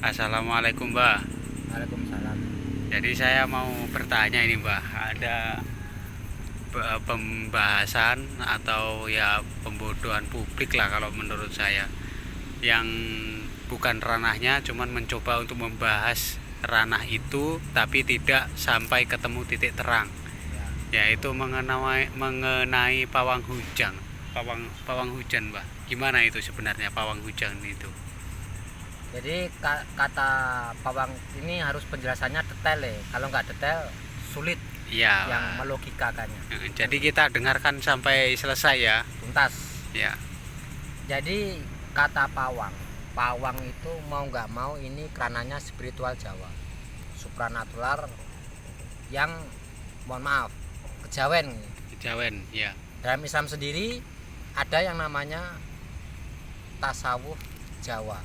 Assalamualaikum Mbak. Waalaikumsalam. Jadi saya mau bertanya ini Mbak, ada pembahasan atau ya pembodohan publik lah kalau menurut saya, yang bukan ranahnya, cuman mencoba untuk membahas ranah itu tapi tidak sampai ketemu titik terang, Ya. yaitu mengenai pawang hujan. Pawang hujan Mbak, gimana itu sebenarnya pawang hujan itu? Jadi kata pawang ini harus penjelasannya detail ya. Kalau nggak detail sulit Ya, yang melogikakannya. jadi kita dengarkan sampai selesai ya. Tuntas. Ya. Jadi kata pawang, pawang itu mau nggak mau ini kerananya spiritual Jawa, supranatural yang mohon maaf kejawen. Kejawen, ya. Dalam Islam sendiri ada yang namanya tasawuf Jawa.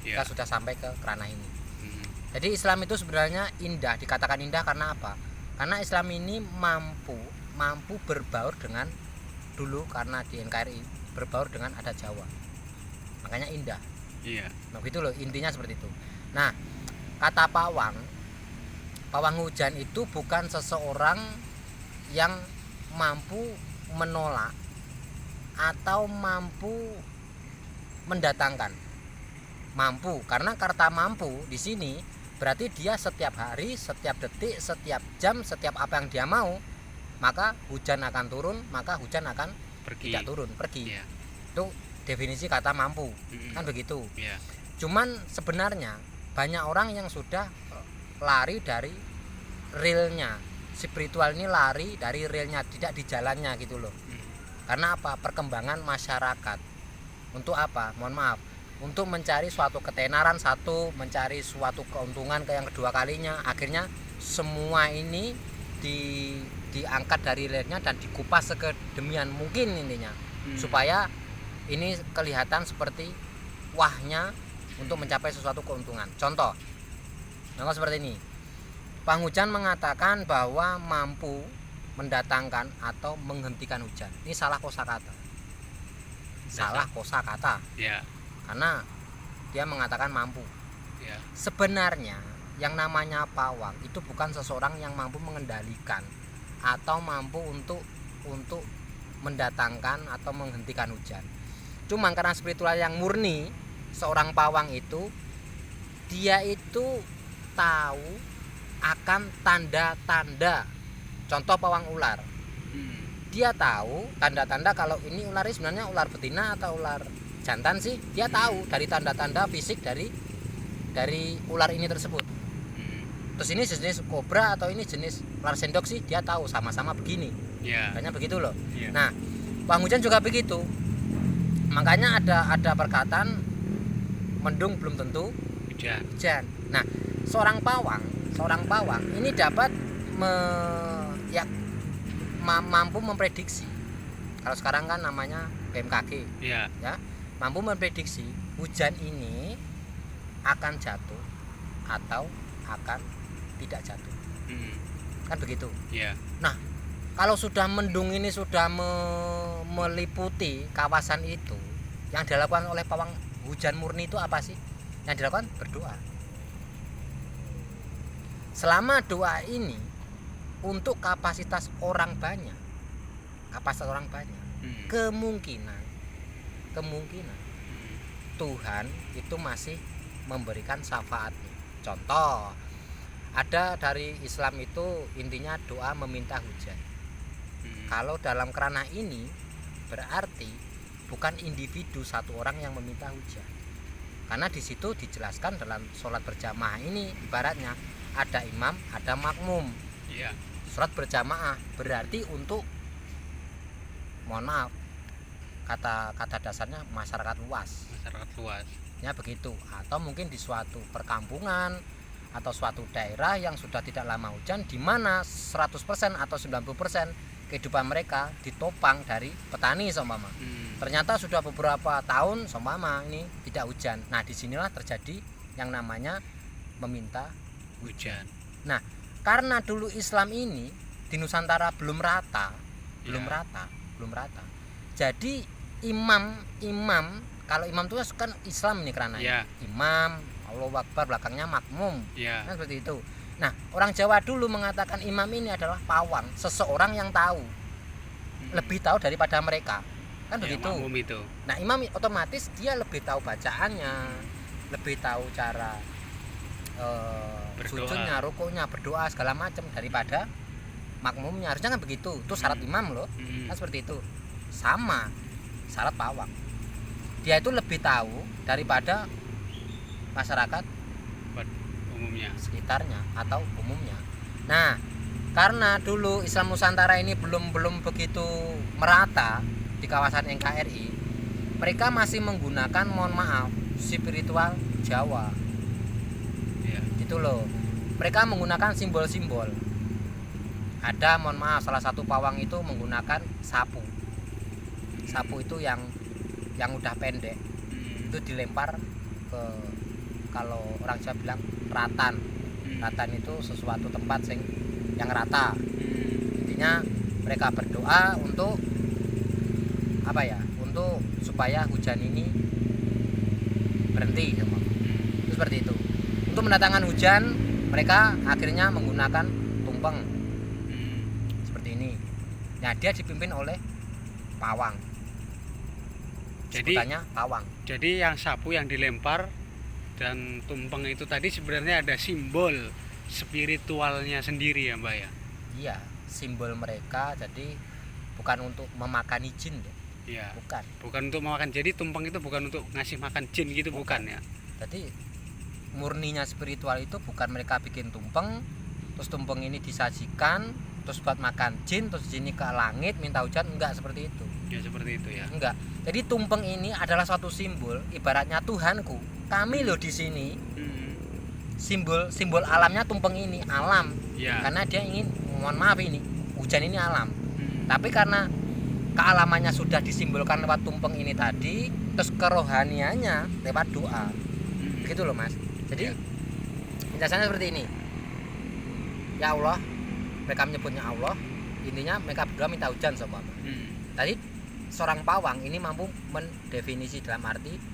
Ya. Kita sudah sampai ke kerana ini. Hmm. Jadi Islam itu sebenarnya indah, dikatakan indah karena apa? Karena Islam ini mampu berbaur dengan, dulu karena di NKRI berbaur dengan adat Jawa. Makanya indah. Iya. Nah, gitu loh, intinya seperti itu. Nah, kata pawang hujan itu bukan seseorang yang mampu menolak atau mampu mendatangkan. Mampu, karena kata mampu di sini berarti dia setiap hari, setiap detik, setiap jam, setiap apa yang dia mau, maka hujan akan turun, maka hujan akan Pergi. tidak turun, pergi. Ya. Itu definisi kata mampu. Kan begitu. Ya. Cuman sebenarnya banyak orang yang sudah lari dari realnya. Spiritual ini lari dari realnya, tidak di jalannya gitu loh. Karena apa? Perkembangan masyarakat. Untuk apa? Mohon maaf, untuk mencari suatu ketenaran, satu mencari suatu keuntungan ke yang kedua kalinya, akhirnya semua ini diangkat dari realnya dan dikupas sekedemikian mungkin intinya, supaya ini kelihatan seperti wahnya untuk mencapai sesuatu keuntungan. Contoh seperti ini, penghujan mengatakan bahwa mampu mendatangkan atau menghentikan hujan. Ini salah kosakata. Salah kosakata. Ya. Karena dia mengatakan mampu. Ya. Sebenarnya yang namanya pawang itu bukan seseorang yang mampu mengendalikan atau mampu untuk mendatangkan atau menghentikan hujan. Cuma karena spiritual yang murni, seorang pawang itu dia itu tahu akan tanda-tanda. Contoh pawang ular. Dia tahu tanda-tanda kalau ini ular ini sebenarnya ular betina atau ular jantan sih. Dia tahu dari tanda-tanda fisik dari ular ini tersebut. Terus ini jenis kobra atau ini jenis ular sendok sih, dia tahu sama-sama begini. Ya. Makanya begitu loh. Ya. Nah, penghujan juga begitu. Makanya ada perkataan mendung belum tentu hujan. Nah, seorang pawang ini dapat mampu memprediksi. Kalau sekarang kan namanya BMKG. Ya. Ya, mampu memprediksi hujan ini akan jatuh atau akan tidak jatuh. Kan begitu. Ya. Nah, kalau sudah mendung ini sudah meliputi kawasan itu, yang dilakukan oleh pawang hujan murni itu apa sih? Yang dilakukan berdoa. Selama doa ini untuk kapasitas orang banyak, kemungkinan Tuhan itu masih memberikan syafaatnya. Contoh, ada dari Islam itu intinya doa meminta hujan. Kalau dalam kerana ini berarti bukan individu satu orang yang meminta hujan, karena di situ dijelaskan dalam sholat berjamaah ini ibaratnya ada imam, ada makmum. Ya. Sholat berjamaah berarti untuk, mohon maaf, kata dasarnya masyarakat luas. Ya begitu. Atau mungkin di suatu perkampungan atau suatu daerah yang sudah tidak lama hujan, di mana 100% atau 90% kehidupan mereka ditopang dari petani seumpama. Ternyata sudah beberapa tahun seumpama ini tidak hujan. Nah, disinilah terjadi yang namanya meminta Hujan. Nah, karena dulu Islam ini di Nusantara belum rata. Jadi imam, kalau imam itu kan Islam nih kerana Ya. imam, Allahu Akbar, belakangnya makmum. Ya. Kan seperti itu. Nah, orang Jawa dulu mengatakan imam ini adalah pawang, seseorang yang tahu, lebih tahu daripada mereka. Kan Ya, begitu. makmum itu. Nah, imam otomatis dia lebih tahu bacaannya, lebih tahu cara Berdoa. sujudnya, rukuknya, berdoa segala macam daripada makmumnya. Harusnya kan begitu. Itu syarat imam loh. Kan seperti itu. Sama syarat pawang. Dia itu lebih tahu daripada masyarakat Umumnya. sekitarnya atau umumnya. Nah, karena dulu Islam Nusantara ini belum begitu merata di kawasan NKRI, mereka masih menggunakan, mohon maaf, spiritual Jawa. Ya. Gitu loh. Mereka menggunakan simbol-simbol. Ada, mohon maaf, salah satu pawang itu menggunakan sapu. Sapu itu yang udah pendek. Itu dilempar ke, kalau orang Jawa bilang ratan. Ratan itu sesuatu tempat yang rata. Intinya mereka berdoa untuk apa ya? Untuk supaya hujan ini berhenti. Itu seperti itu. Untuk mendatangkan hujan, mereka akhirnya menggunakan tumpeng. Seperti ini. Nah, dia dipimpin oleh pawang. Sebutannya pawang. Jadi yang sapu yang dilempar dan tumpeng itu tadi sebenarnya ada simbol spiritualnya sendiri ya Mbak ya? Iya, simbol mereka. Jadi bukan untuk memakan jin ya. Iya. Bukan untuk memakan. Jadi tumpeng itu bukan untuk ngasih makan jin gitu, bukan ya? Jadi murninya spiritual itu bukan mereka bikin tumpeng, terus tumpeng ini disajikan, terus buat makan jin, terus jin ini ke langit minta hujan. Enggak seperti itu. Ya seperti itu ya. Enggak. Jadi tumpeng ini adalah suatu simbol, ibaratnya Tuhanku, kami loh di sini. Simbol alamnya tumpeng ini, alam. Ya. Karena dia ingin, mohon maaf ini, hujan ini alam. Tapi karena kealamannya sudah disimbolkan lewat tumpeng ini tadi, terus kerohaniannya lewat doa. Gitu loh Mas. Jadi penjelasannya seperti ini. Ya Allah, mereka menyebutnya Allah, intinya mereka berdoa minta hujan sama. Tadi seorang pawang ini mampu mendefinisi dalam arti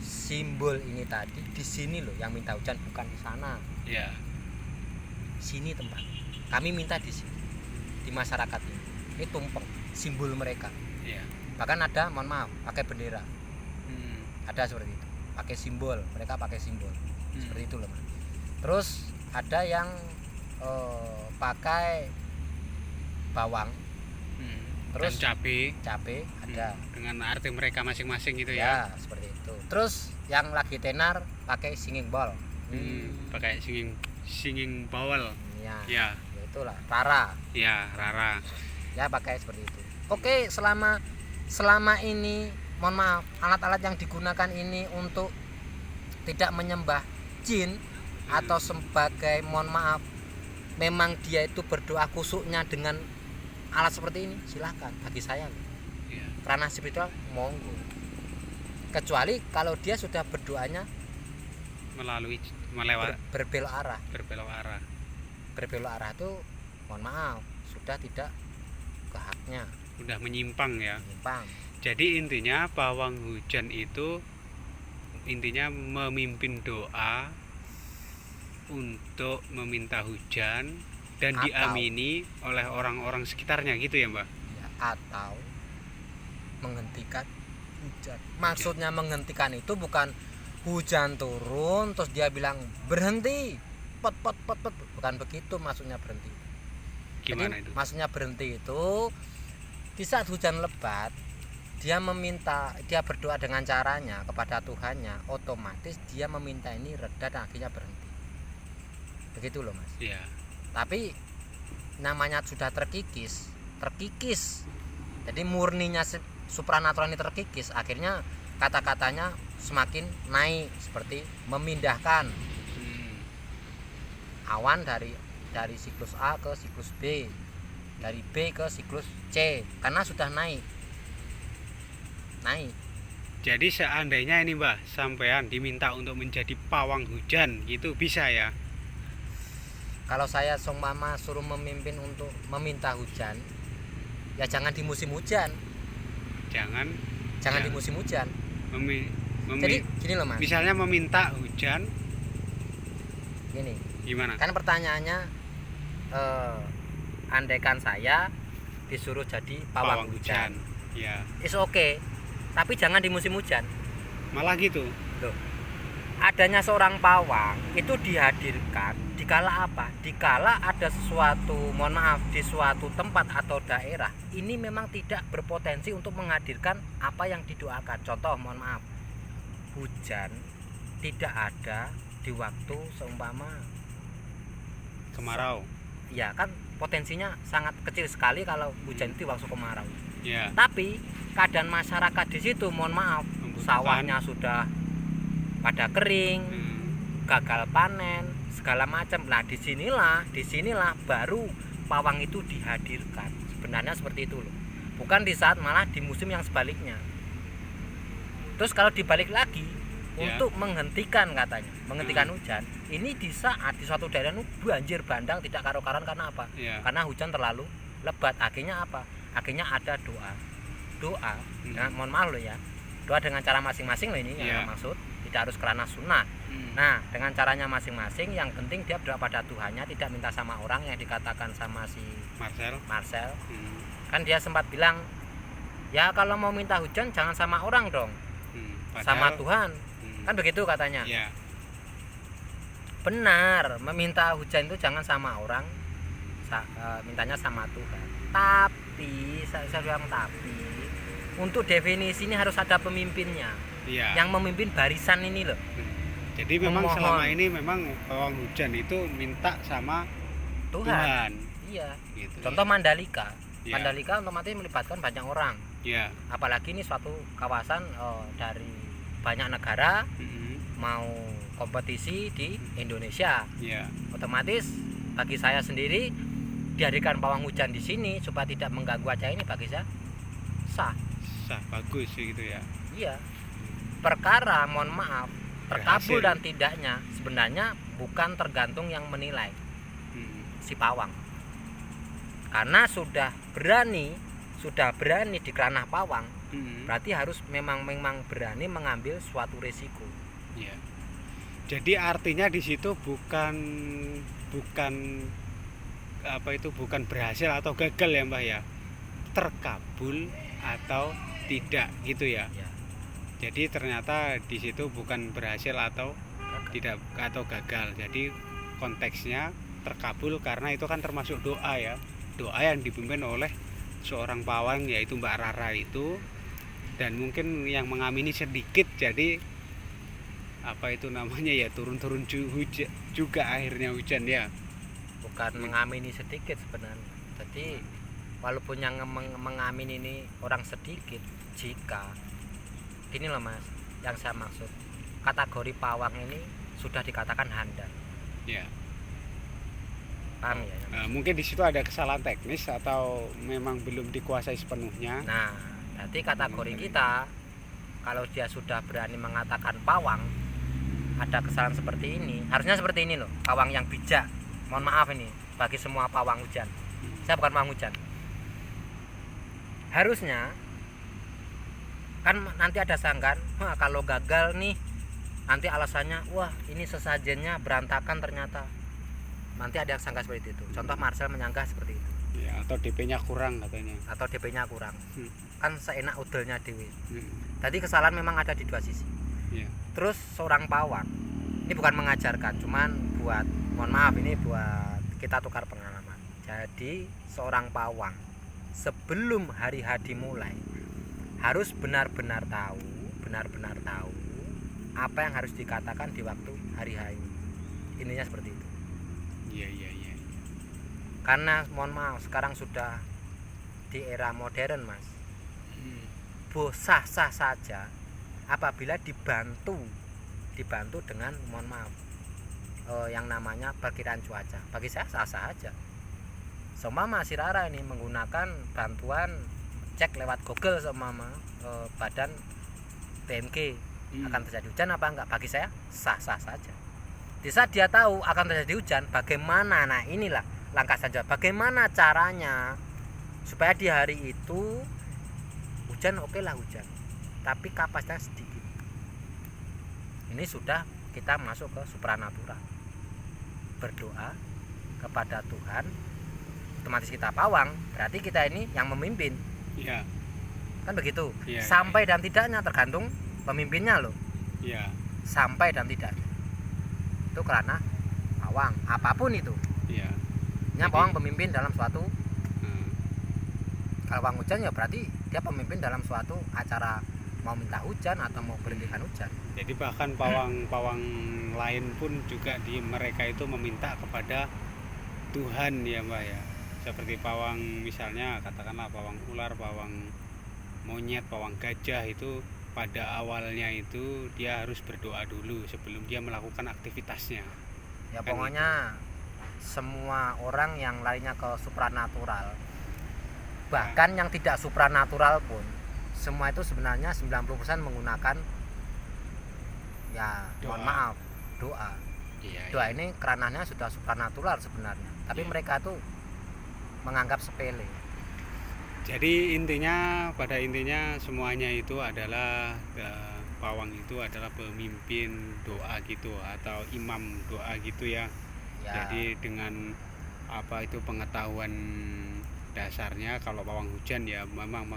simbol ini tadi di sini loh yang minta hujan, bukan di sana. Ya. Sini tempat. Kami minta di sini. Di masyarakat ini. Ini tumpeng, simbol mereka. Ya. Bahkan ada, mohon maaf, pakai bendera. Ada seperti itu. Pakai simbol, mereka pakai simbol. Seperti itu loh Mas. Terus ada yang pakai bawang. Terus dan cabe ada. Dengan arti mereka masing-masing gitu Ya, ya. seperti itu. Terus yang lagi tenar pakai singing bowl. Pakai singing bowl. Ya. Ya. Itulah Rara. Ya, Rara. Ya, pakai seperti itu. Oke, selama ini, mohon maaf, alat-alat yang digunakan ini untuk tidak menyembah jin atau sebagai, mohon maaf, memang dia itu berdoa kusuknya dengan alat seperti ini, silahkan. Bagi saya Ya. ranah spiritual monggo, kecuali kalau dia sudah berdoanya berbelok arah. Berbelok arah itu, mohon maaf, sudah tidak ke haknya, Udah menyimpang ya. menyimpang. Jadi intinya pawang hujan itu intinya memimpin doa untuk meminta hujan dan diamini oleh orang-orang sekitarnya gitu ya Mbak? Ya, atau menghentikan hujan. Maksudnya menghentikan itu bukan hujan turun terus dia bilang berhenti, pot, bukan begitu maksudnya berhenti. Gimana Jadi, itu? maksudnya berhenti itu di saat hujan lebat, dia berdoa dengan caranya kepada Tuhannya, otomatis dia meminta ini reda dan akhirnya berhenti. Begitu loh Mas. Iya. Tapi namanya sudah terkikis. Jadi murninya supranatural ini terkikis, akhirnya kata-katanya semakin naik, seperti memindahkan awan dari siklus A ke siklus B, dari B ke siklus C, karena sudah naik. Jadi seandainya ini Mbak, sampean diminta untuk menjadi pawang hujan gitu bisa ya? Kalau saya seumpama suruh memimpin untuk meminta hujan, ya jangan di musim hujan. Jangan di musim hujan. Jadi gini loh Mas. Misalnya meminta hujan Gini, Gimana? kan pertanyaannya andaikan saya disuruh jadi pawang hujan, Ya, is oke, tapi jangan di musim hujan. malah gitu. Loh, adanya seorang pawang itu dihadirkan dikala apa? Dikala ada sesuatu, mohon maaf, di suatu tempat atau daerah ini memang tidak berpotensi untuk menghadirkan apa yang didoakan. Contoh, mohon maaf, hujan tidak ada di waktu seumpama Kemarau. ya kan potensinya sangat kecil sekali kalau hujan itu di waktu kemarau. Ya. Tapi keadaan masyarakat di situ, mohon maaf, sawahnya sudah pada kering, gagal panen, segala macam. Nah, disinilah baru pawang itu dihadirkan. Sebenarnya seperti itu loh. Bukan di saat malah di musim yang sebaliknya. Terus kalau dibalik lagi untuk menghentikan katanya, menghentikan hujan, ini di saat di suatu daerah itu banjir bandang tidak karu-karuan karena apa? Karena hujan terlalu lebat. Akhirnya apa? Akhirnya ada doa. Nah, mohon maaf loh ya. Doa dengan cara masing-masing loh ini yang maksud, tidak harus kerana sunnah. Nah, dengan caranya masing-masing, yang penting dia berdoa pada Tuhannya, tidak minta sama orang yang dikatakan sama si Marcel. Kan dia sempat bilang, ya kalau mau minta hujan jangan sama orang dong, sama Tuhan. Kan begitu katanya. Benar, meminta hujan itu jangan sama orang, mintanya sama Tuhan. Tapi saya bilang untuk definisi ini harus ada pemimpinnya. Yang memimpin barisan ini loh. Jadi memang selama ini memang pawang hujan itu minta sama Tuhan. Iya. Gitu, contoh Mandalika. Mandalika otomatis melibatkan banyak orang. Apalagi ini suatu kawasan dari banyak negara mau kompetisi di Indonesia. Otomatis bagi saya sendiri dihadirkan pawang hujan di sini supaya tidak mengganggu acara ini, bagi saya sah bagus gitu ya. Iya. Perkara mohon maaf terkabul dan tidaknya sebenarnya bukan tergantung yang menilai si pawang, karena sudah berani di ranah pawang, berarti harus memang berani mengambil suatu risiko. Jadi artinya di situ bukan bukan berhasil atau gagal ya Mbah ya, terkabul atau tidak gitu ya. Jadi ternyata di situ bukan berhasil atau tidak atau gagal. Jadi konteksnya terkabul karena itu kan termasuk doa ya. Doa yang dipimpin oleh seorang pawang yaitu Mbak Rara itu, dan mungkin yang mengamini sedikit, jadi apa itu namanya ya, turun-turun juga akhirnya hujan ya. Bukan mengamini sedikit sebenarnya. Jadi walaupun yang mengamini ini orang sedikit, jika ini loh Mas, yang saya maksud, kategori pawang ini sudah dikatakan handal. Paham ya? Mungkin di situ ada kesalahan teknis atau memang belum dikuasai sepenuhnya. Nah, berarti kategori kita kalau dia sudah berani mengatakan pawang ada kesalahan seperti ini, harusnya seperti ini loh, pawang yang bijak. Mohon maaf ini bagi semua pawang hujan. Saya bukan pawang hujan. Harusnya kan nanti ada sangkan, kalau gagal nih nanti alasannya, wah ini sesajennya berantakan ternyata. Nanti ada yang sangka seperti itu. Contoh Marcel menyangka seperti itu. Atau DP-nya kurang katanya. Atau DP-nya kurang. Kan seenak udelnya dewi. Tadi kesalahan memang ada di dua sisi. Terus seorang pawang, ini bukan mengajarkan, cuman buat, mohon maaf ini buat kita tukar pengalaman. Jadi seorang pawang sebelum hari H dimulai harus benar-benar tahu apa yang harus dikatakan di waktu hari H ini. Intinya seperti itu. Iya. Karena mohon maaf sekarang sudah di era modern Mas. Sah-sah saja apabila dibantu dengan mohon maaf yang namanya perkiraan cuaca. Bagi saya sah-sah aja. Seumpama si Rara ini menggunakan bantuan cek lewat Google seumpama badan BMG akan terjadi hujan apa enggak, bagi saya sah-sah saja. Di saat dia tahu akan terjadi hujan, bagaimana, nah inilah langkah saja, bagaimana caranya supaya di hari itu hujan, oke lah hujan, tapi kapasitasnya sedikit. Ini sudah kita masuk ke supranatural. berdoa kepada Tuhan, otomatis kita pawang, berarti kita ini yang memimpin. Iya. Kan begitu. Iya, Sampai dan tidaknya tergantung pemimpinnya loh. Iya. Sampai dan tidaknya. Itu karena pawang, apapun itu. Iya. Nya pawang pemimpin dalam suatu, Hmm. kalau pawang hujan ya berarti dia pemimpin dalam suatu acara mau minta hujan atau mau berhentikan hujan. Jadi bahkan pawang-pawang lain pun juga mereka itu meminta kepada Tuhan ya Mbak ya. Seperti pawang misalnya katakanlah pawang ular, pawang monyet, pawang gajah itu pada awalnya itu dia harus berdoa dulu sebelum dia melakukan aktivitasnya. Ya Kan pokoknya semua orang yang larinya ke supranatural, bahkan yang tidak supranatural pun, semua itu sebenarnya 90% menggunakan ya mohon Doa. maaf, doa. Iya. Doa ini kerananya sudah supranatural sebenarnya, tapi Iya. mereka tuh menganggap sepele. Jadi pada intinya semuanya itu adalah pawang itu adalah pemimpin doa gitu atau imam doa gitu ya. Ya, Jadi dengan itu pengetahuan dasarnya kalau pawang hujan ya memang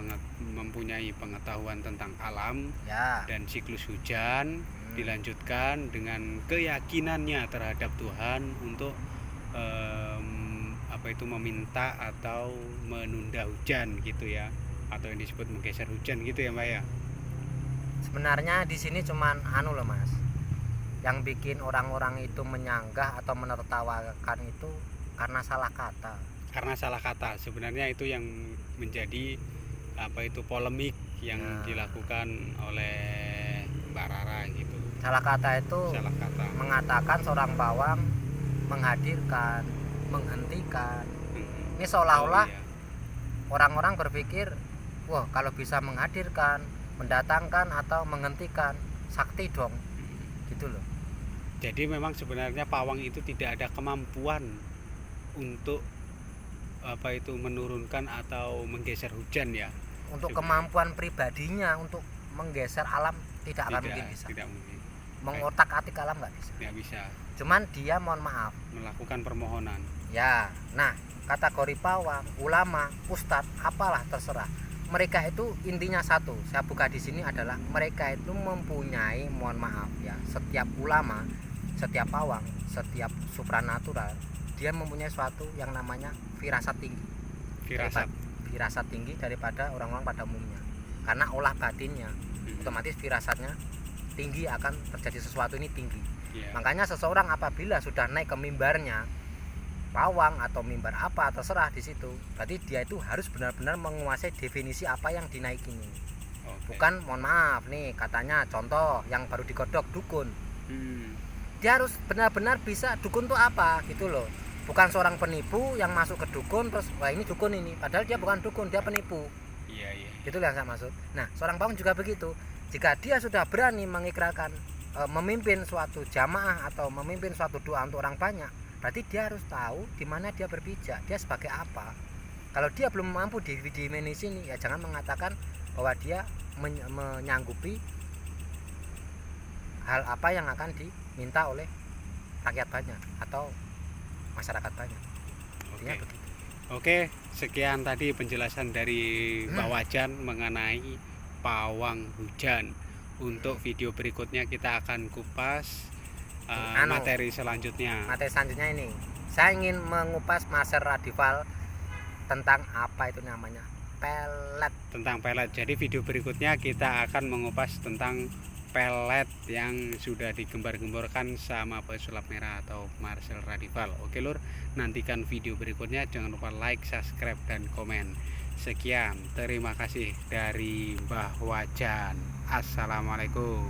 mempunyai pengetahuan tentang alam ya. dan siklus hujan, dilanjutkan dengan keyakinannya terhadap Tuhan untuk meminta atau menunda hujan gitu ya, atau yang disebut menggeser hujan gitu ya Mbak ya. Sebenarnya di sini cuman loh Mas, yang bikin orang-orang itu menyanggah atau menertawakan itu karena salah kata. Karena salah kata sebenarnya itu yang menjadi polemik yang dilakukan oleh Mbak Rara gitu. Salah kata itu Salah kata. mengatakan seorang pawang menghadirkan, menghentikan. Ini seolah-olah iya. orang-orang berpikir, wah kalau bisa menghadirkan, mendatangkan atau menghentikan, sakti dong, gitu loh. Jadi memang sebenarnya pawang itu tidak ada kemampuan untuk menurunkan atau menggeser hujan ya. Untuk Sebenarnya. kemampuan pribadinya untuk menggeser alam tidak akan mungkin bisa. Tidak mungkin. Mengotak-atik alam nggak bisa. Tidak bisa Cuman dia mohon maaf. melakukan permohonan. Ya, nah kategori pawang, ulama, ustadz, apalah terserah. Mereka itu intinya satu. Saya buka di sini adalah mereka itu mempunyai, mohon maaf ya, setiap ulama, setiap pawang, setiap supranatural, dia mempunyai suatu yang namanya firasat tinggi. Firasat tinggi daripada orang-orang pada umumnya. Karena olah batinnya, otomatis firasatnya tinggi, akan terjadi sesuatu ini tinggi. Yeah. Makanya seseorang apabila sudah naik ke mimbarnya, pawang atau mimbar apa terserah di situ, berarti dia itu harus benar-benar menguasai definisi apa yang dinaikin ini. Okay. Bukan mohon maaf nih katanya contoh yang baru digodok dukun. Dia harus benar-benar bisa dukun tuh apa gitu loh. Bukan seorang penipu yang masuk ke dukun terus wah ini dukun ini, padahal dia bukan dukun, dia penipu. Iya, iya. Itu yang saya maksud. Nah, seorang pawang juga begitu. Jika dia sudah berani mengikrarkan memimpin suatu jamaah atau memimpin suatu doa untuk orang banyak, berarti dia harus tahu di mana dia berpijak, dia sebagai apa. Kalau dia belum mampu di dimensi ini, ya jangan mengatakan bahwa dia menyanggupi hal apa yang akan diminta oleh rakyat banyak atau masyarakat banyak. Intinya Oke. begitu. Oke, sekian tadi penjelasan dari Mbak Wajan mengenai pawang hujan. Untuk video berikutnya kita akan kupas materi selanjutnya. Materi selanjutnya ini, saya ingin mengupas Master Radival tentang apa itu namanya pelet. Tentang pelet. Jadi video berikutnya kita akan mengupas tentang pelet yang sudah digembar-gemborkan sama pesulap merah atau Marcel Radival. Oke lur, nantikan video berikutnya, jangan lupa like, subscribe, dan komen. Sekian, terima kasih dari Mbah Wajan. Assalamualaikum.